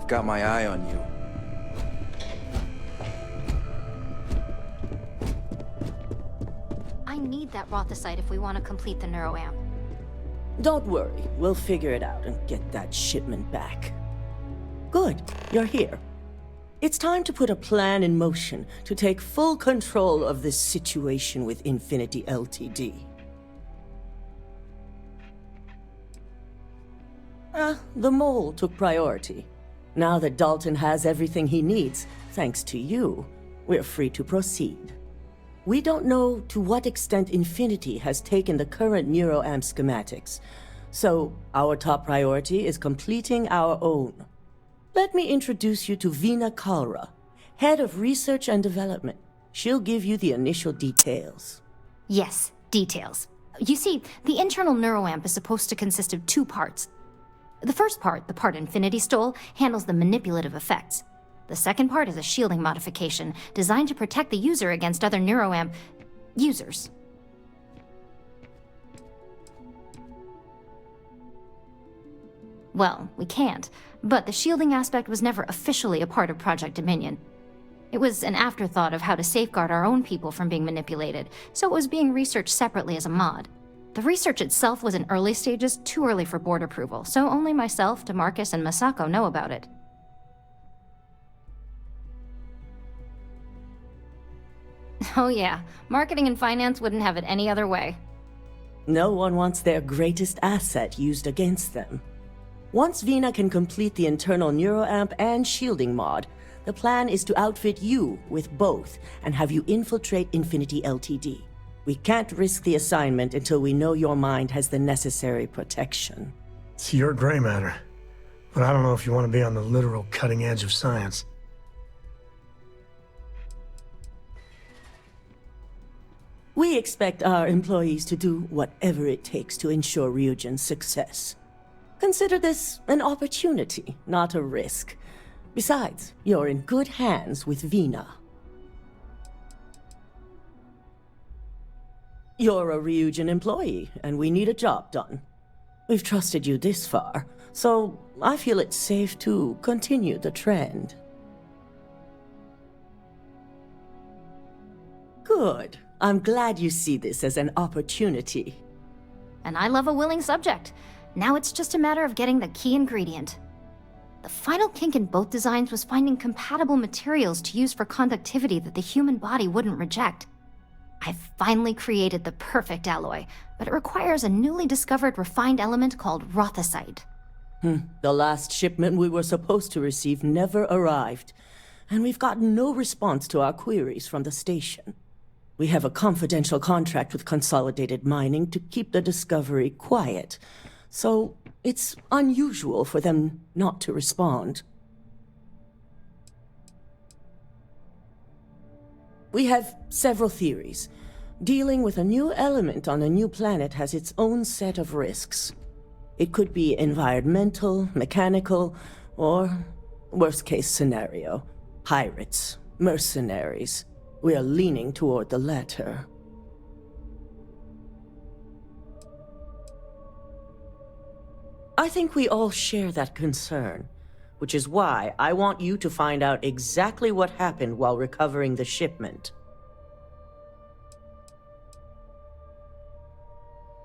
I've got my eye on you. I need that Rothicite if we want to complete the neuroamp. Don't worry, we'll figure it out and get that shipment back. Good, you're here. It's time to put a plan in motion to take full control of this situation with Infinity Ltd. The mole took priority. Now that Dalton has everything he needs, thanks to you, we're free to proceed. We don't know to what extent Infinity has taken the current neuroamp schematics, so our top priority is completing our own. Let me introduce you to Veena Kalra, Head of Research and Development. She'll give you the initial details. Yes, details. You see, the internal neuroamp is supposed to consist of two parts. The first part, the part Infinity stole, handles the manipulative effects. The second part is a shielding modification designed to protect the user against other neuroamp users. Well, we can't, but the shielding aspect was never officially a part of Project Dominion. It was an afterthought of how to safeguard our own people from being manipulated, so it was being researched separately as a mod. The research itself was in early stages, too early for board approval, so only myself, Demarcus, and Masaka know about it. Oh yeah, marketing and finance wouldn't have it any other way. No one wants their greatest asset used against them. Once Veena can complete the internal neuroamp and shielding mod, the plan is to outfit you with both and have you infiltrate Infinity Ltd. We can't risk the assignment until we know your mind has the necessary protection. It's your gray matter, but I don't know if you want to be on the literal cutting edge of science. We expect our employees to do whatever it takes to ensure Ryujin's success. Consider this an opportunity, not a risk. Besides, you're in good hands with Veena. You're a Ryujin employee, and we need a job done. We've trusted you this far, so I feel it's safe to continue the trend. Good. I'm glad you see this as an opportunity. And I love a willing subject. Now it's just a matter of getting the key ingredient. The final kink in both designs was finding compatible materials to use for conductivity that the human body wouldn't reject. I've finally created the perfect alloy, but it requires a newly discovered refined element called Rothicite. The last shipment we were supposed to receive never arrived, and we've gotten no response to our queries from the station. We have a confidential contract with Consolidated Mining to keep the discovery quiet, so it's unusual for them not to respond. We have several theories. Dealing with a new element on a new planet has its own set of risks. It could be environmental, mechanical, or, worst-case scenario, pirates, mercenaries. We are leaning toward the latter. I think we all share that concern, which is why I want you to find out exactly what happened while recovering the shipment.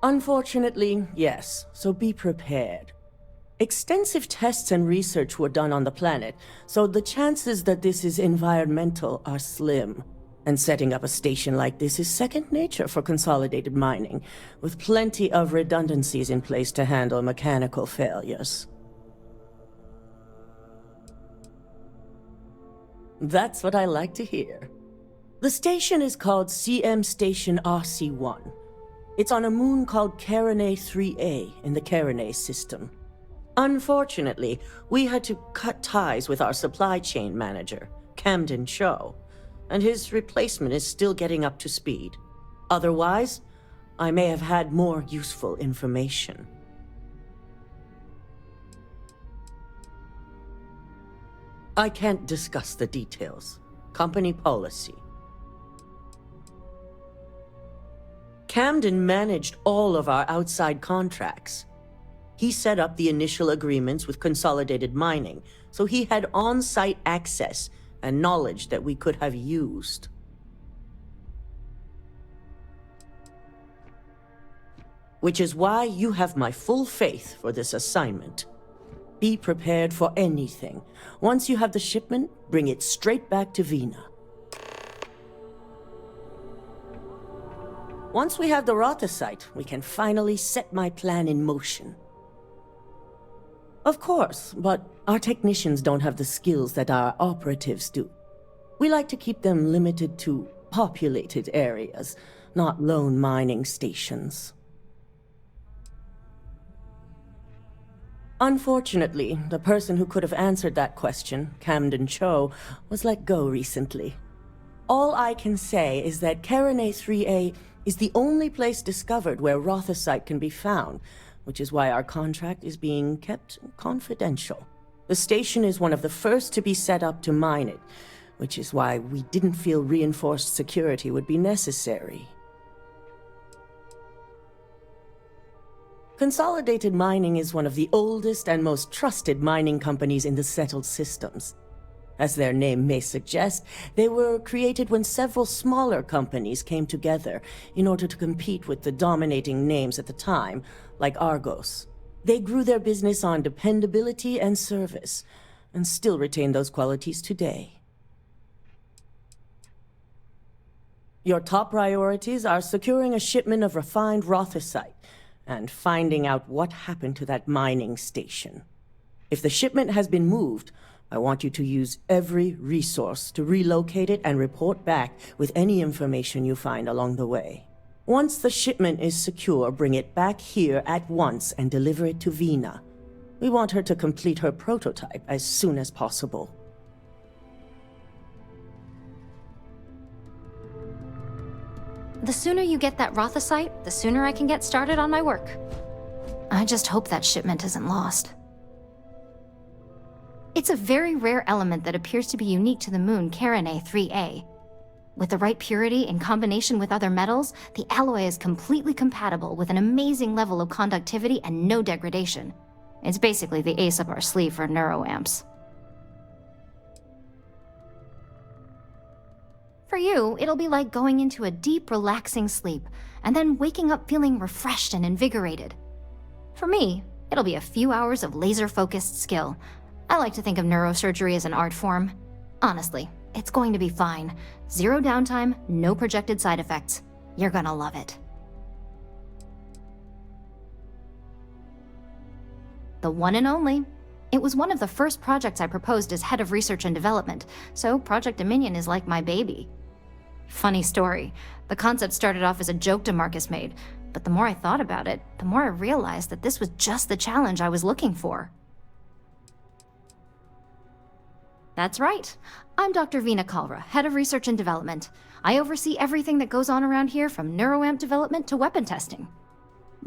Unfortunately, yes, so be prepared. Extensive tests and research were done on the planet, so the chances that this is environmental are slim. And setting up a station like this is second nature for Consolidated Mining, with plenty of redundancies in place to handle mechanical failures. That's what I like to hear. The station is called CM Station RC-1. It's on a moon called Carinae III-a in the Carinae system. Unfortunately, we had to cut ties with our supply chain manager, Camden Cho, and his replacement is still getting up to speed. Otherwise, I may have had more useful information. I can't discuss the details. Company policy. Camden managed all of our outside contracts. He set up the initial agreements with Consolidated Mining, so he had on-site access and knowledge that we could have used. Which is why you have my full faith for this assignment. Be prepared for anything. Once you have the shipment, bring it straight back to Veena. Once we have the Rotha site, we can finally set my plan in motion. Of course, but our technicians don't have the skills that our operatives do. We like to keep them limited to populated areas, not lone mining stations. Unfortunately, the person who could have answered that question, Camden Cho, was let go recently. All I can say is that Carinae III-a is the only place discovered where Rothasite can be found, which is why our contract is being kept confidential. The station is one of the first to be set up to mine it, which is why we didn't feel reinforced security would be necessary. Consolidated Mining is one of the oldest and most trusted mining companies in the settled systems. As their name may suggest, they were created when several smaller companies came together in order to compete with the dominating names at the time, like Argos. They grew their business on dependability and service, and still retain those qualities today. Your top priorities are securing a shipment of refined Rothasite, and finding out what happened to that mining station. If the shipment has been moved, I want you to use every resource to relocate it and report back with any information you find along the way. Once the shipment is secure, bring it back here at once and deliver it to Veena. We want her to complete her prototype as soon as possible. The sooner you get that Rothasite, the sooner I can get started on my work. I just hope that shipment isn't lost. It's a very rare element that appears to be unique to the moon Carinae III-a. With the right purity in combination with other metals, the alloy is completely compatible with an amazing level of conductivity and no degradation. It's basically the ace up our sleeve for neuroamps. For you, it'll be like going into a deep, relaxing sleep, and then waking up feeling refreshed and invigorated. For me, it'll be a few hours of laser-focused skill. I like to think of neurosurgery as an art form. Honestly, it's going to be fine. Zero downtime, no projected side effects. You're gonna love it. The one and only. It was one of the first projects I proposed as head of research and development, so Project Dominion is like my baby. Funny story. The concept started off as a joke Demarcus made, but the more I thought about it, the more I realized that this was just the challenge I was looking for. That's right. I'm Dr. Veena Kalra, head of research and development. I oversee everything that goes on around here from neuroamp development to weapon testing.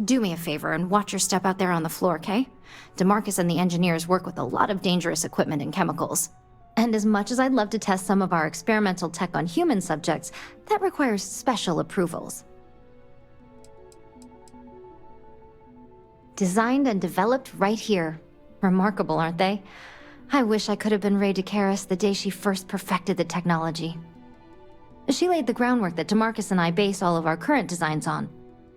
Do me a favor and watch your step out there on the floor, okay? Demarcus and the engineers work with a lot of dangerous equipment and chemicals. And as much as I'd love to test some of our experimental tech on human subjects, that requires special approvals. Designed and developed right here. Remarkable, aren't they? I wish I could have been Ray DeCaris the day she first perfected the technology. She laid the groundwork that Demarcus and I base all of our current designs on.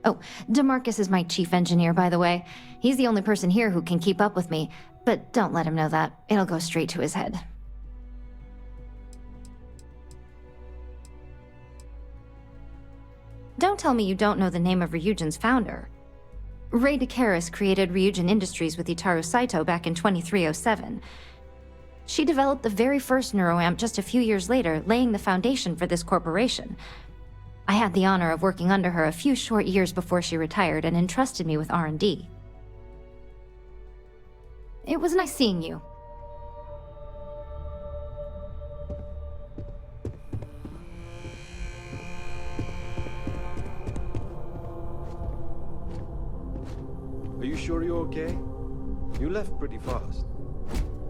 Oh, Demarcus is my chief engineer, by the way. He's the only person here who can keep up with me, but don't let him know that. It'll go straight to his head. Don't tell me you don't know the name of Ryujin's founder. Ray DeCaris created Ryujin Industries with Itaru Saito back in 2307. She developed the very first neuroamp just a few years later, laying the foundation for this corporation. I had the honor of working under her a few short years before she retired and entrusted me with R&D. It was nice seeing you. Are you sure you're okay? You left pretty fast.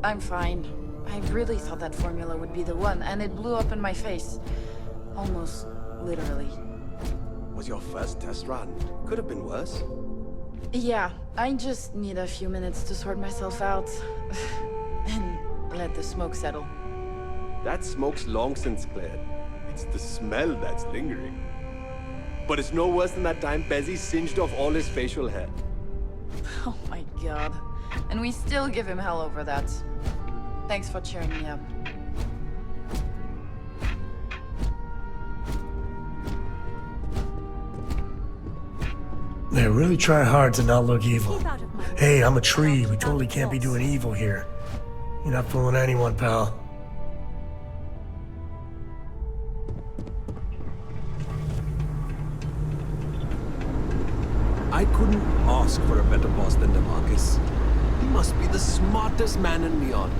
I'm fine. I really thought that formula would be the one, and it blew up in my face. Almost literally. Was your first test run? Could have been worse. Yeah, I just need a few minutes to sort myself out. And let the smoke settle. That smoke's long since cleared. It's the smell that's lingering. But it's no worse than that time Bezzy singed off all his facial hair. Oh my god. And we still give him hell over that. Thanks for cheering me up. They really try hard to not look evil. Hey, I'm a tree. We totally can't be doing evil here. You're not fooling anyone, pal. I couldn't ask for a better boss than Demarcus. He must be the smartest man in Neon.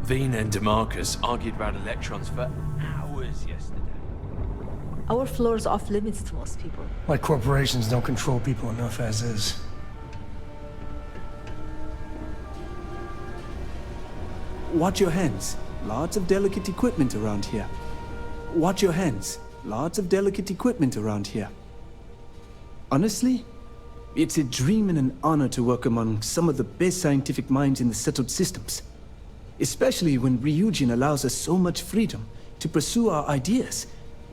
Veena and Demarcus argued about electrons for hours yesterday. Our floor's off limits to most people. Like corporations don't control people enough as is. Watch your hands. Lots of delicate equipment around here. Watch your hands. Lots of delicate equipment around here. Honestly, it's a dream and an honor to work among some of the best scientific minds in the settled systems. Especially when Ryujin allows us so much freedom to pursue our ideas,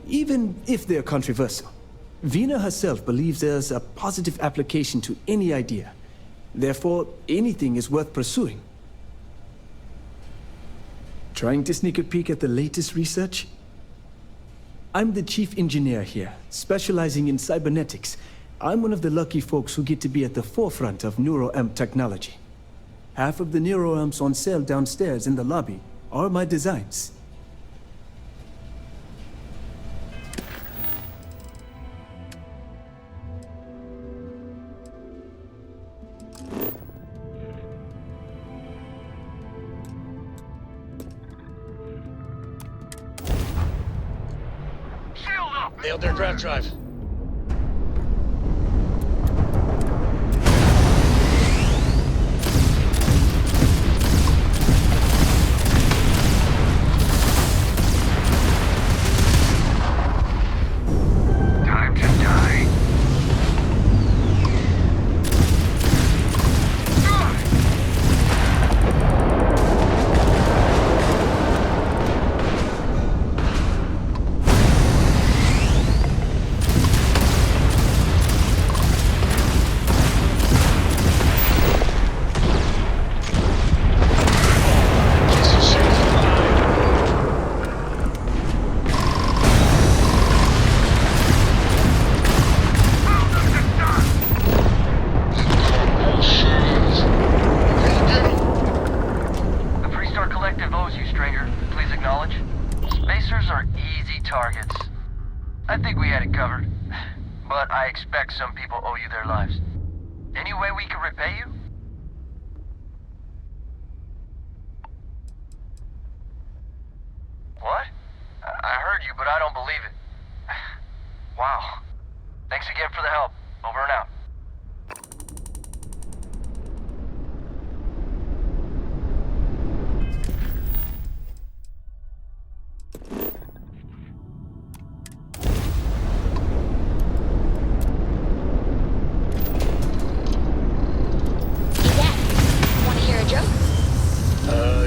even if they're controversial. Veena herself believes there's a positive application to any idea. Therefore, anything is worth pursuing. Trying to sneak a peek at the latest research? I'm the chief engineer here, specializing in cybernetics. I'm one of the lucky folks who get to be at the forefront of neuroamp technology. Half of the neuroamps on sale downstairs in the lobby are my designs. Nailed their draft drive. I think we had it covered, but I expect some people owe you their lives. Any way we can repay you? What? I heard you, but I don't believe it. Wow. Thanks again for the help. Over and out.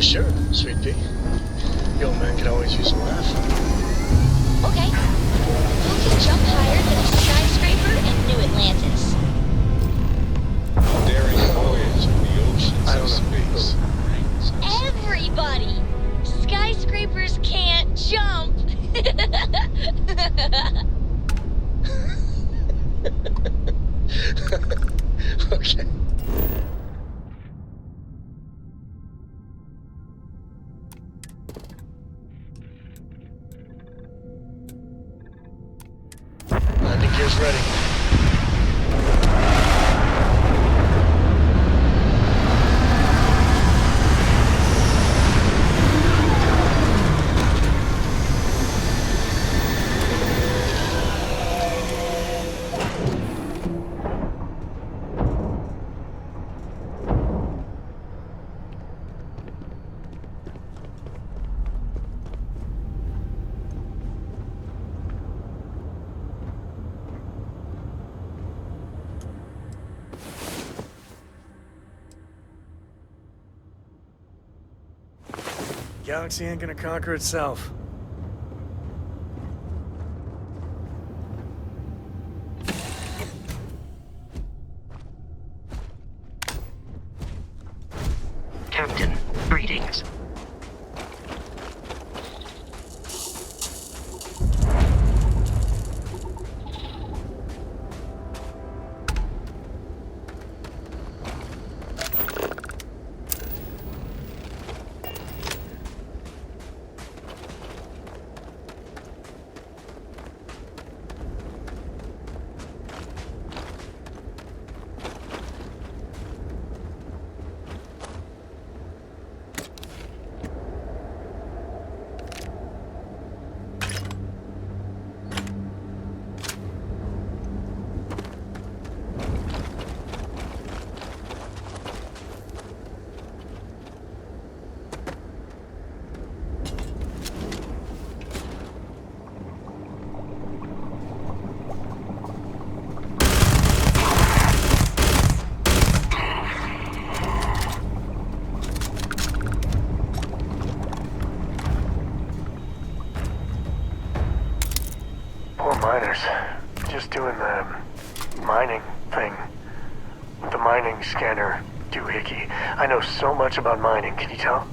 Sure, sweet pea. The old man could always use a laugh. Okay. Who can jump higher than a skyscraper in New Atlantis? Daring voyage in the oceans of space. Everybody! Skyscrapers can't jump! Okay. carrier's ready. Galaxy ain't gonna conquer itself. Captain, greetings. Miners. Just doing the mining thing. With the mining scanner doohickey. I know so much about mining, can you tell?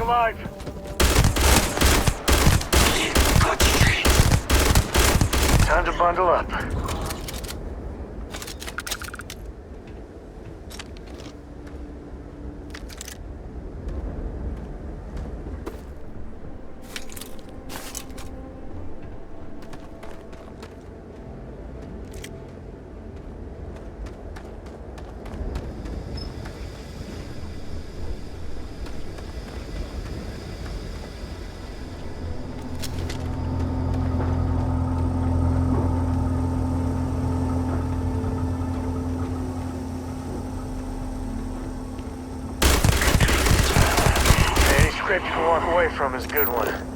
Alive. Time to bundle up. You can walk away from is a good one.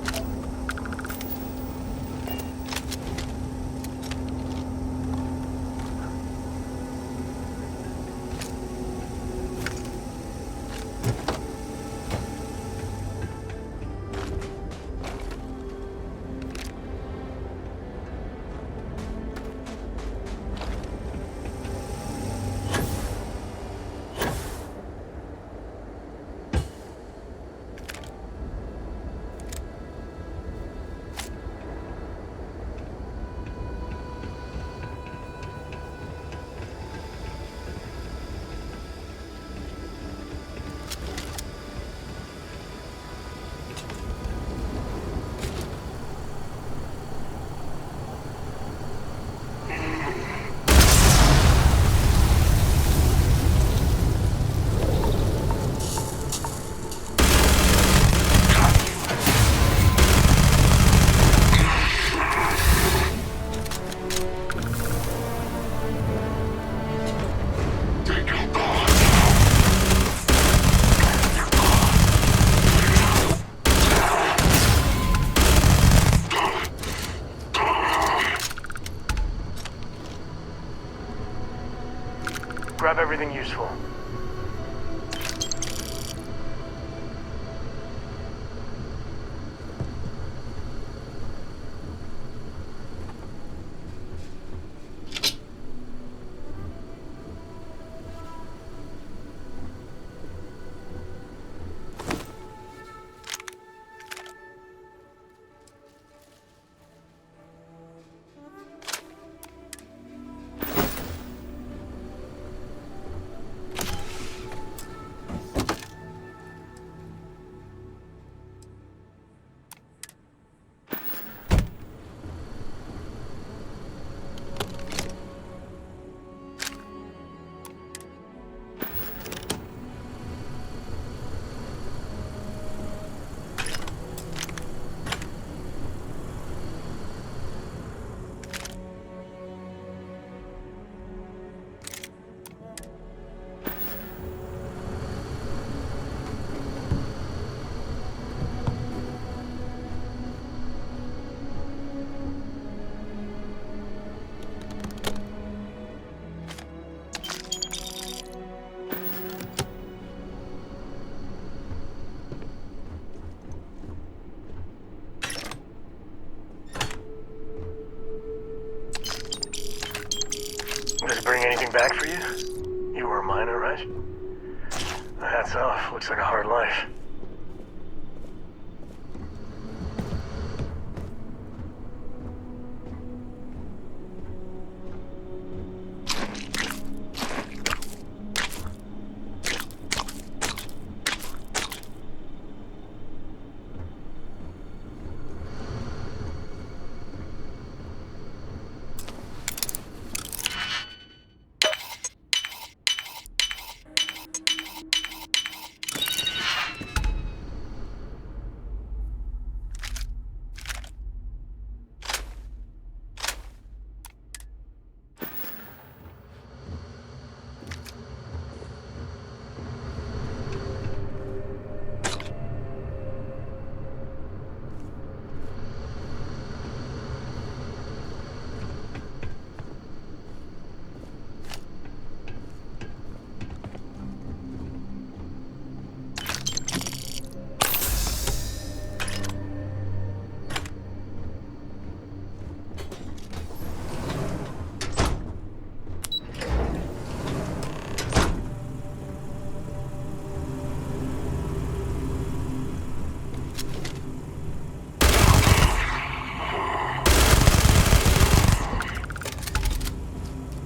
grab everything useful. Does it bring anything back for you? You were a miner, right? Hats off. Looks like a hard life.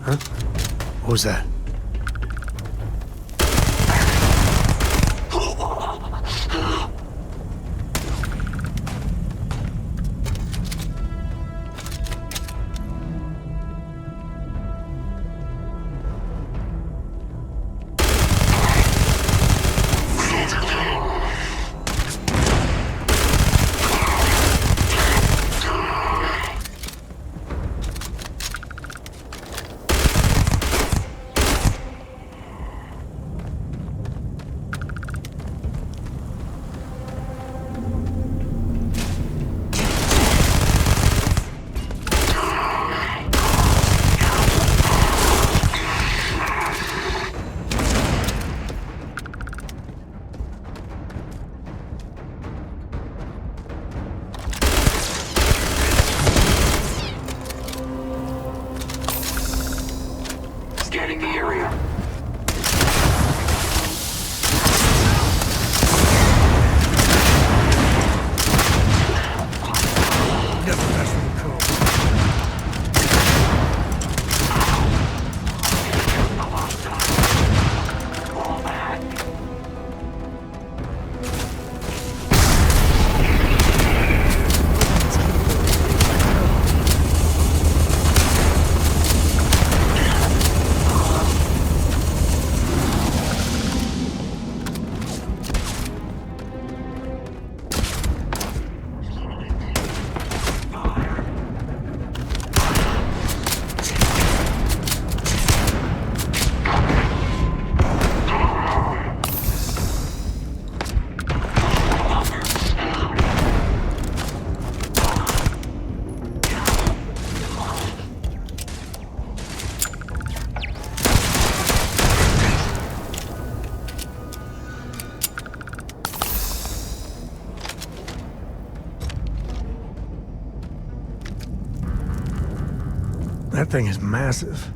Huh? What was that? That thing is massive.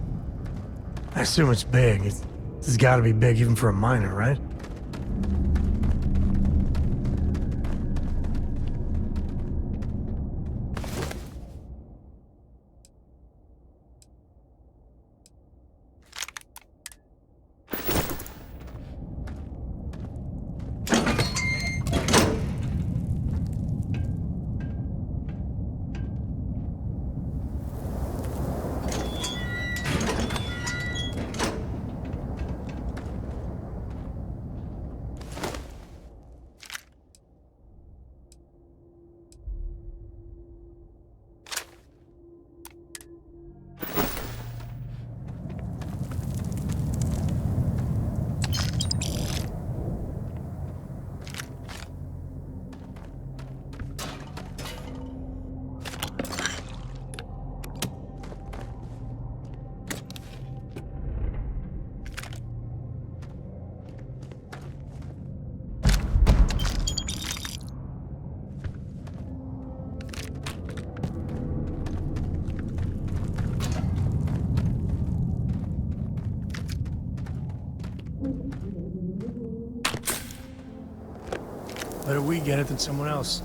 I assume it's big. It's gotta be big even for a miner, right? Better we get it than someone else.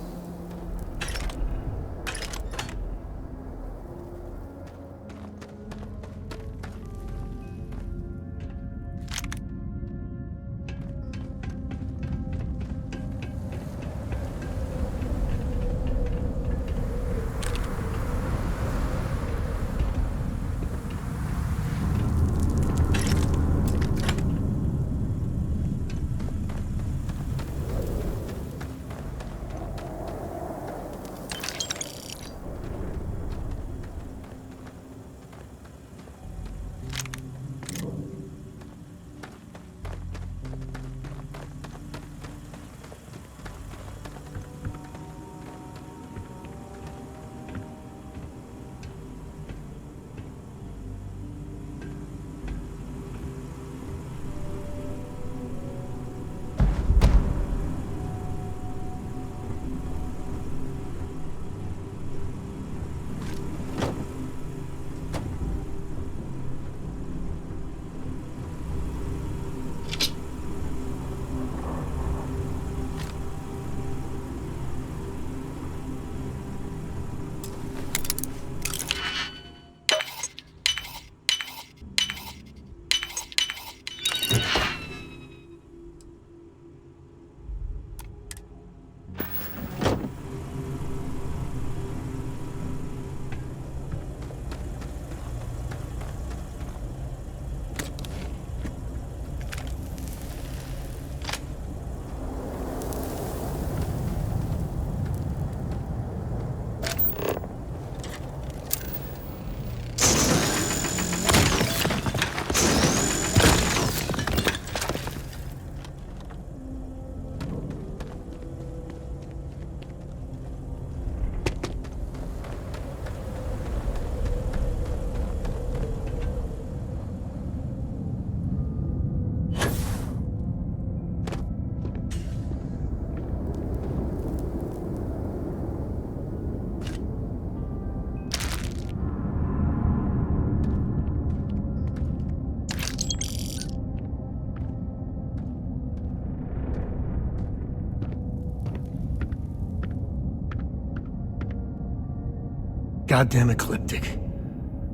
Goddamn ecliptic.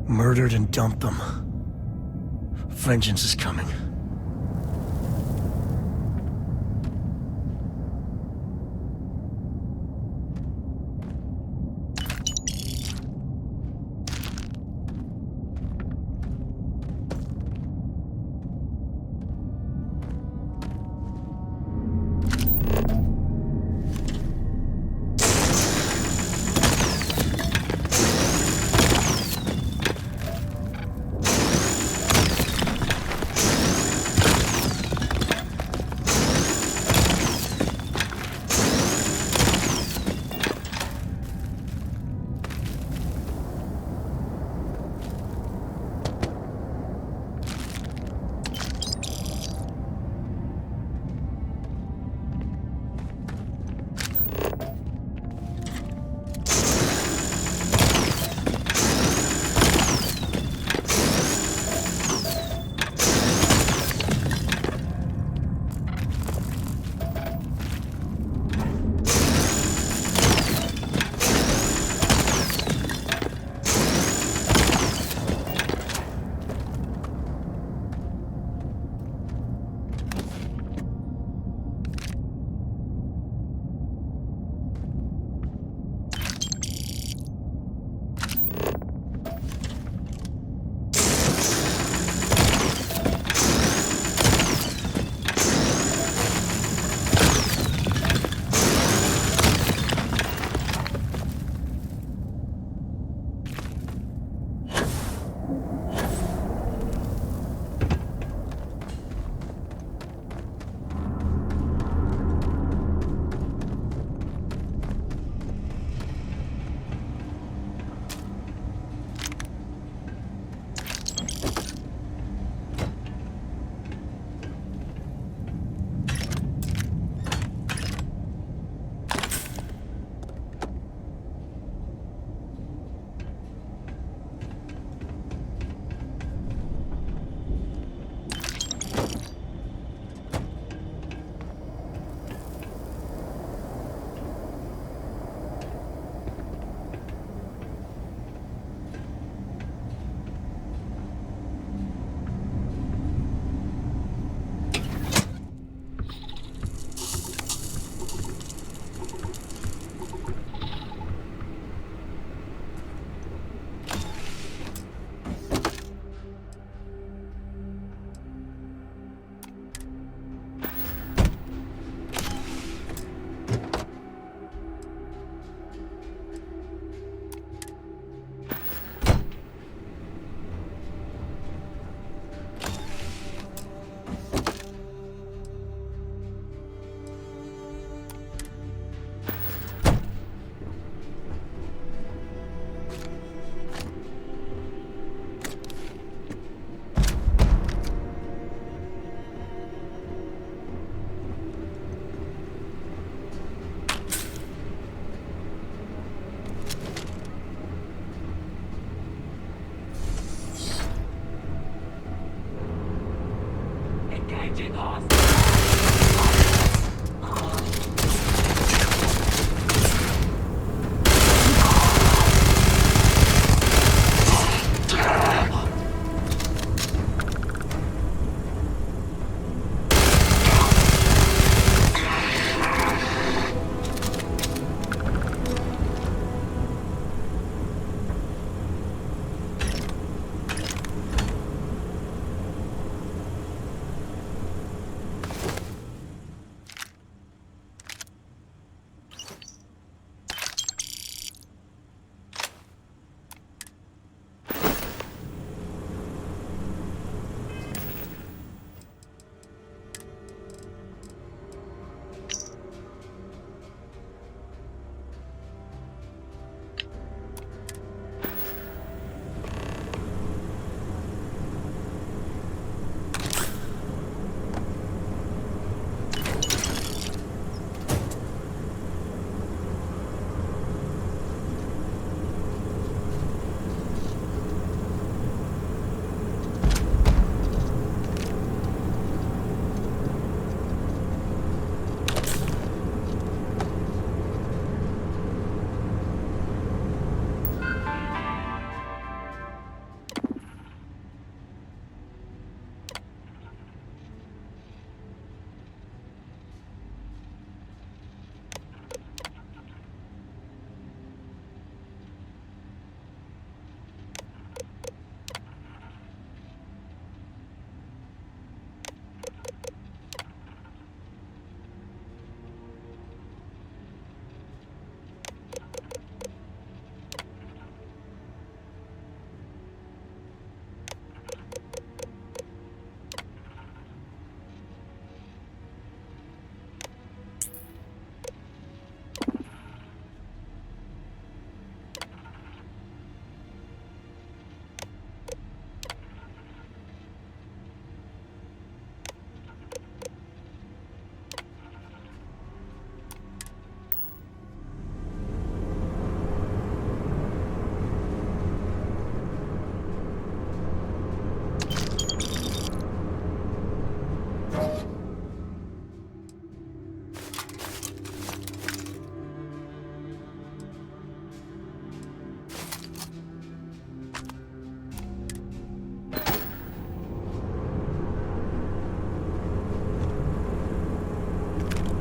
Murdered and dumped them. Vengeance is coming.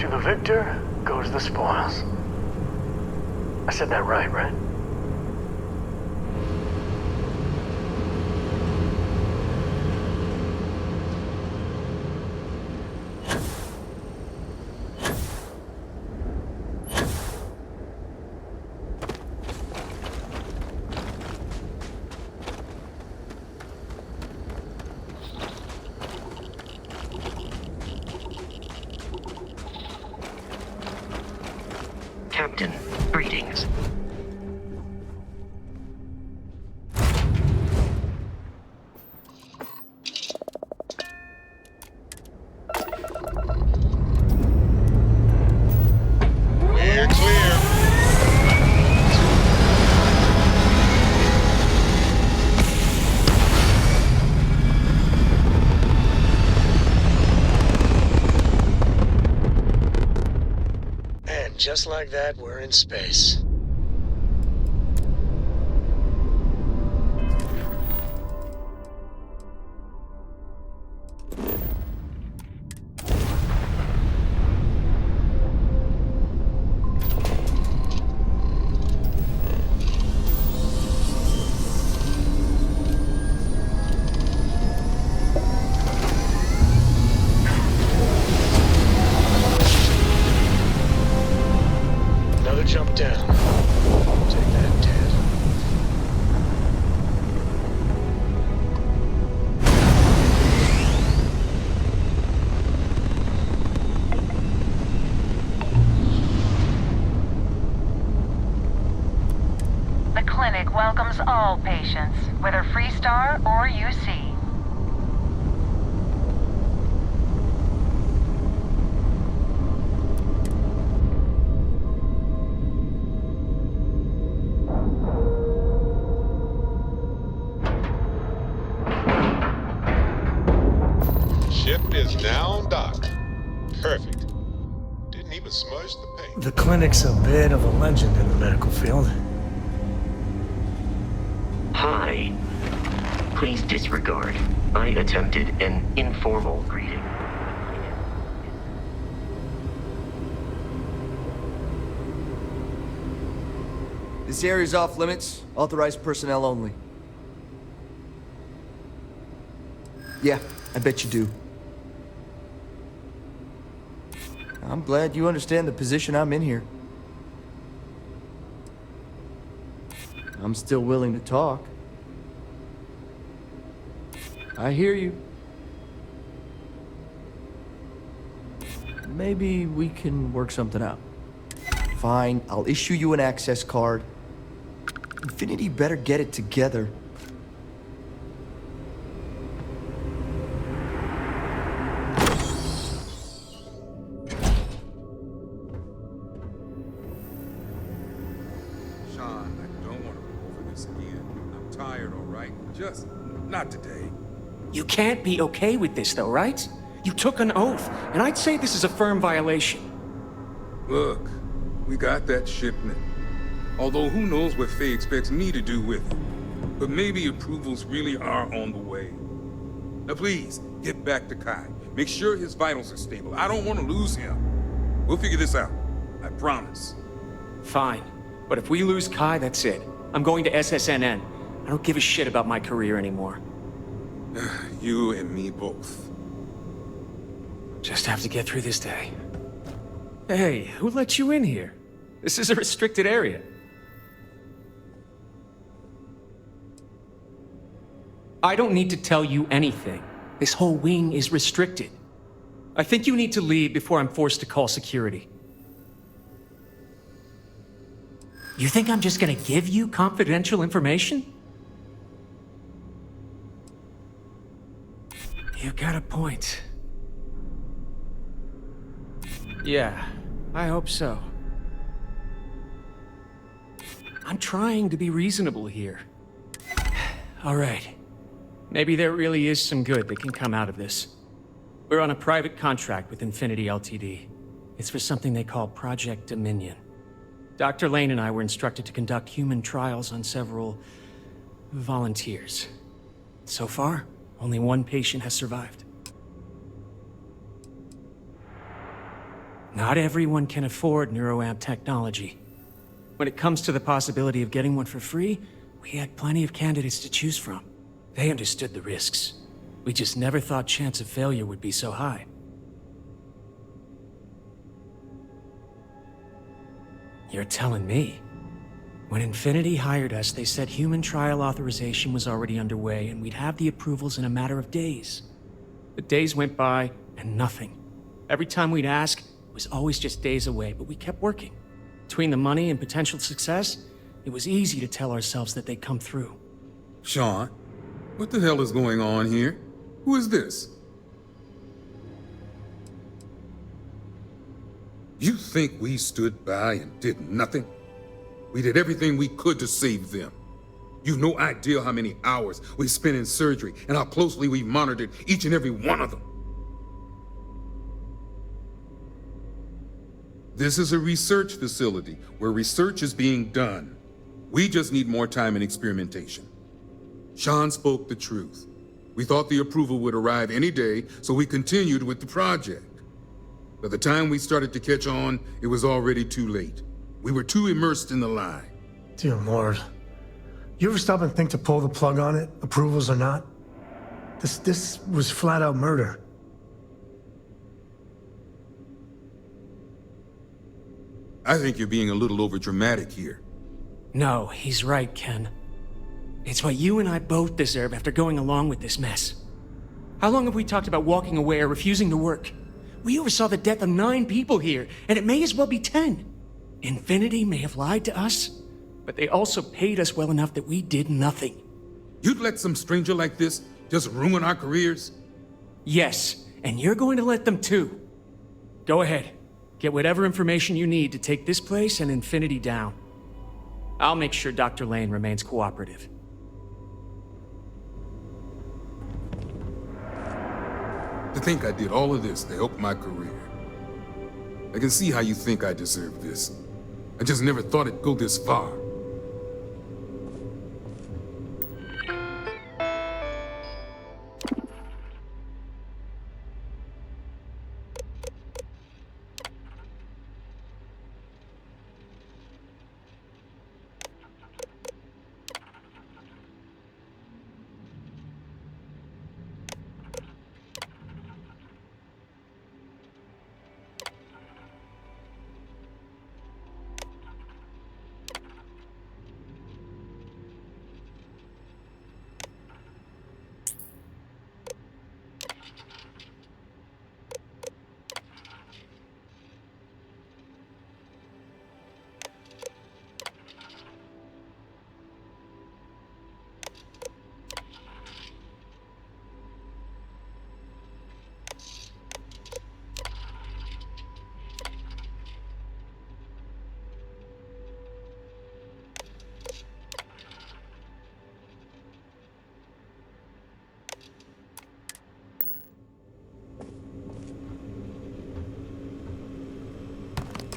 To the victor goes the spoils. I said that right? just like that, we're in space. Jump down. Take that, Ted. The clinic welcomes all patients, whether Freestar or UC. Is now docked. Perfect. Didn't even smudge the paint. The clinic's a bit of a legend in the medical field. Hi. Please disregard. I attempted an informal greeting. This area's off limits. Authorized personnel only. Yeah, I bet you do. I'm glad you understand the position I'm in here. I'm still willing to talk. I hear you. Maybe we can work something out. Fine, I'll issue you an access card. Infinity better get it together. Just not today. You can't be okay with this though, right? You took an oath, and I'd say this is a firm violation. Look, we got that shipment. Although who knows what Faye expects me to do with it. But maybe approvals really are on the way. Now please, get back to Kai. Make sure his vitals are stable. I don't want to lose him. We'll figure this out. I promise. Fine. But if we lose Kai, that's it. I'm going to SSNN. I don't give a shit about my career anymore. You and me both. Just have to get through this day. Hey, who let you in here? This is a restricted area. I don't need to tell you anything. This whole wing is restricted. I think you need to leave before I'm forced to call security. You think I'm just gonna give you confidential information? You got a point. Yeah, I hope so. I'm trying to be reasonable here. All right. Maybe there really is some good that can come out of this. We're on a private contract with Infinity Ltd. It's for something they call Project Dominion. Dr. Lane and I were instructed to conduct human trials on several volunteers. So far, only one patient has survived. Not everyone can afford neuroamp technology. When it comes to the possibility of getting one for free, we had plenty of candidates to choose from. They understood the risks. We just never thought chance of failure would be so high. You're telling me? When Infinity hired us, they said human trial authorization was already underway and we'd have the approvals in a matter of days. The days went by and nothing. Every time we'd ask, it was always just days away, but we kept working. Between the money and potential success, it was easy to tell ourselves that they'd come through. Sean, what the hell is going on here? Who is this? You think we stood by and did nothing? We did everything we could to save them. You've no idea how many hours we spent in surgery and how closely we monitored each and every one of them. This is a research facility where research is being done. We just need more time and experimentation. Sean spoke the truth. We thought the approval would arrive any day, so we continued with the project. By the time we started to catch on, it was already too late. We were too immersed in the lie. Dear Lord. You ever stop and think to pull the plug on it, approvals or not? This was flat out murder. I think you're being a little overdramatic here. No, he's right, Ken. It's what you and I both deserve after going along with this mess. How long have we talked about walking away or refusing to work? We oversaw the death of 9 people here, and it may as well be 10. Infinity may have lied to us, but they also paid us well enough that we did nothing. You'd let some stranger like this just ruin our careers? Yes, and you're going to let them too. Go ahead. Get whatever information you need to take this place and Infinity down. I'll make sure Dr. Lane remains cooperative. To think I did all of this to help my career. I can see how you think I deserve this. I just never thought it'd go this far.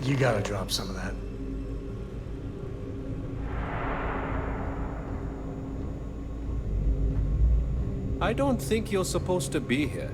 You gotta drop some of that. I don't think you're supposed to be here.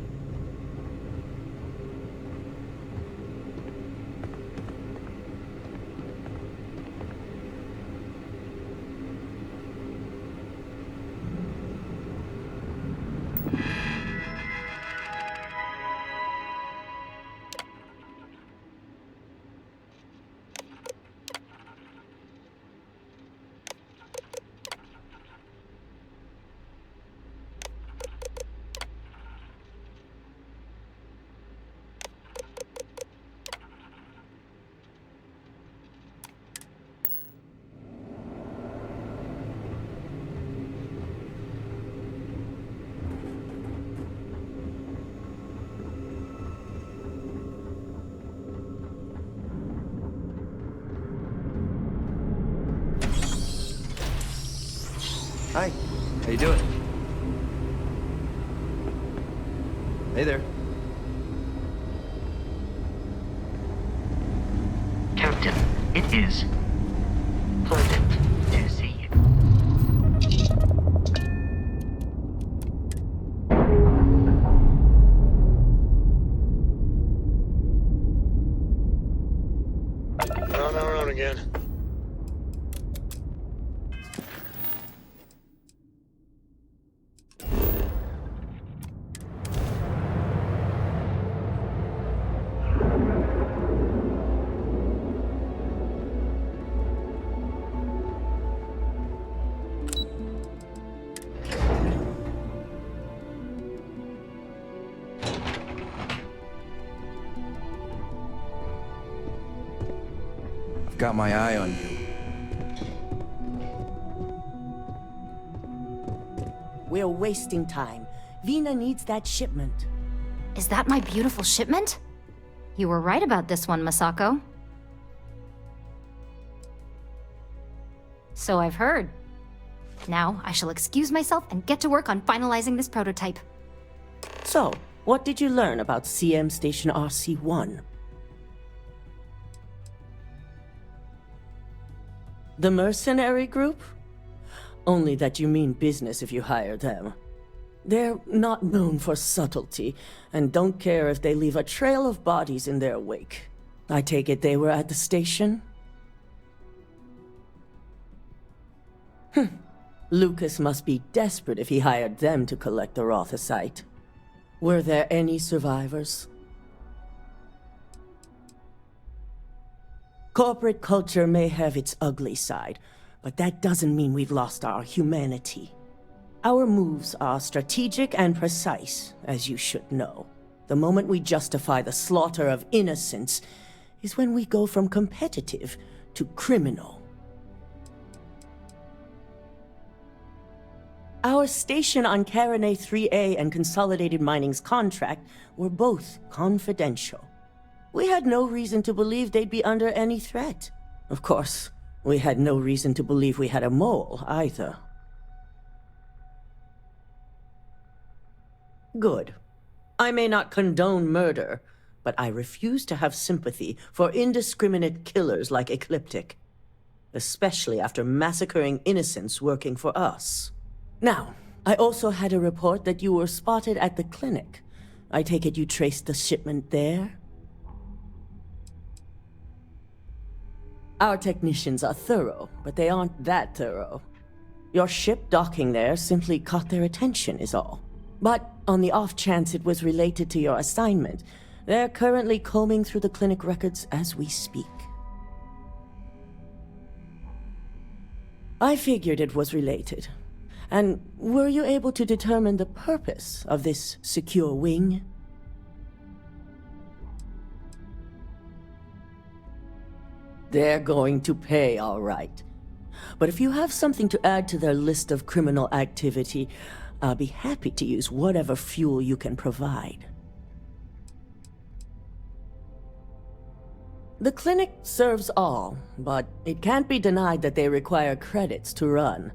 Hi, how you doing? Hey there. Captain, it is pleasant to see you. Round again. Got my eye on you. We're wasting time. Veena needs that shipment. Is that my beautiful shipment? You were right about this one, Masako. So I've heard. Now, I shall excuse myself and get to work on finalizing this prototype. So, what did you learn about CM Station RC-1? The mercenary group? Only that you mean business if you hire them. They're not known for subtlety, and don't care if they leave a trail of bodies in their wake. I take it they were at the station? Lucas must be desperate if he hired them to collect the Rothicite. Were there any survivors? Corporate culture may have its ugly side, but that doesn't mean we've lost our humanity. Our moves are strategic and precise, as you should know. The moment we justify the slaughter of innocents is when we go from competitive to criminal. Our station on Carinae III-a and Consolidated Mining's contract were both confidential. We had no reason to believe they'd be under any threat. Of course, we had no reason to believe we had a mole, either. Good. I may not condone murder, but I refuse to have sympathy for indiscriminate killers like Ecliptic, especially after massacring innocents working for us. Now, I also had a report that you were spotted at the clinic. I take it you traced the shipment there? Our technicians are thorough, but they aren't that thorough. Your ship docking there simply caught their attention is all. But on the off chance it was related to your assignment, they're currently combing through the clinic records as we speak. I figured it was related. And were you able to determine the purpose of this secure wing? They're going to pay, all right. But if you have something to add to their list of criminal activity, I'll be happy to use whatever fuel you can provide. The clinic serves all, but it can't be denied that they require credits to run.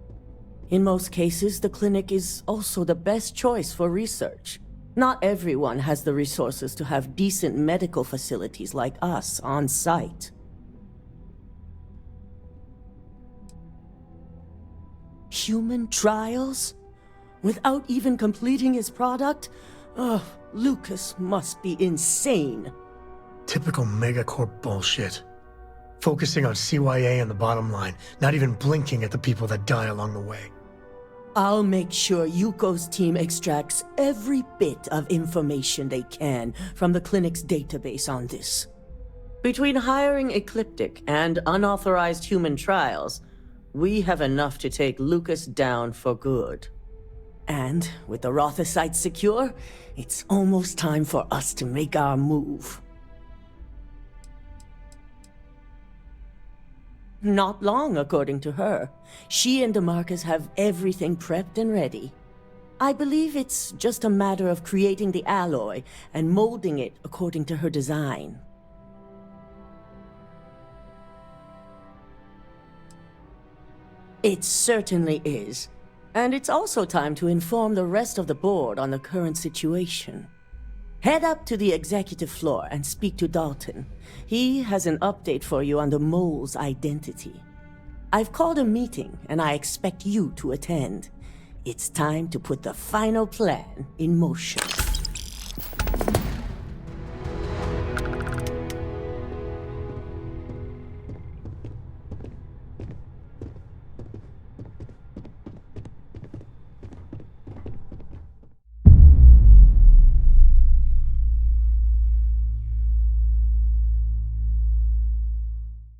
In most cases, the clinic is also the best choice for research. Not everyone has the resources to have decent medical facilities like us on site. Human trials? Without even completing his product? Ugh, Lucas must be insane. Typical megacorp bullshit. Focusing on CYA and the bottom line, not even blinking at the people that die along the way. I'll make sure Yuko's team extracts every bit of information they can from the clinic's database on this. Between hiring Ecliptic and unauthorized human trials, we have enough to take Lucas down for good. And with the Rothicite secure, it's almost time for us to make our move. Not long, according to her. She and Demarcus have everything prepped and ready. I believe it's just a matter of creating the alloy and molding it according to her design. It certainly is. And it's also time to inform the rest of the board on the current situation. Head up to the executive floor and speak to Dalton. He has an update for you on the mole's identity. I've called a meeting, and I expect you to attend. It's time to put the final plan in motion.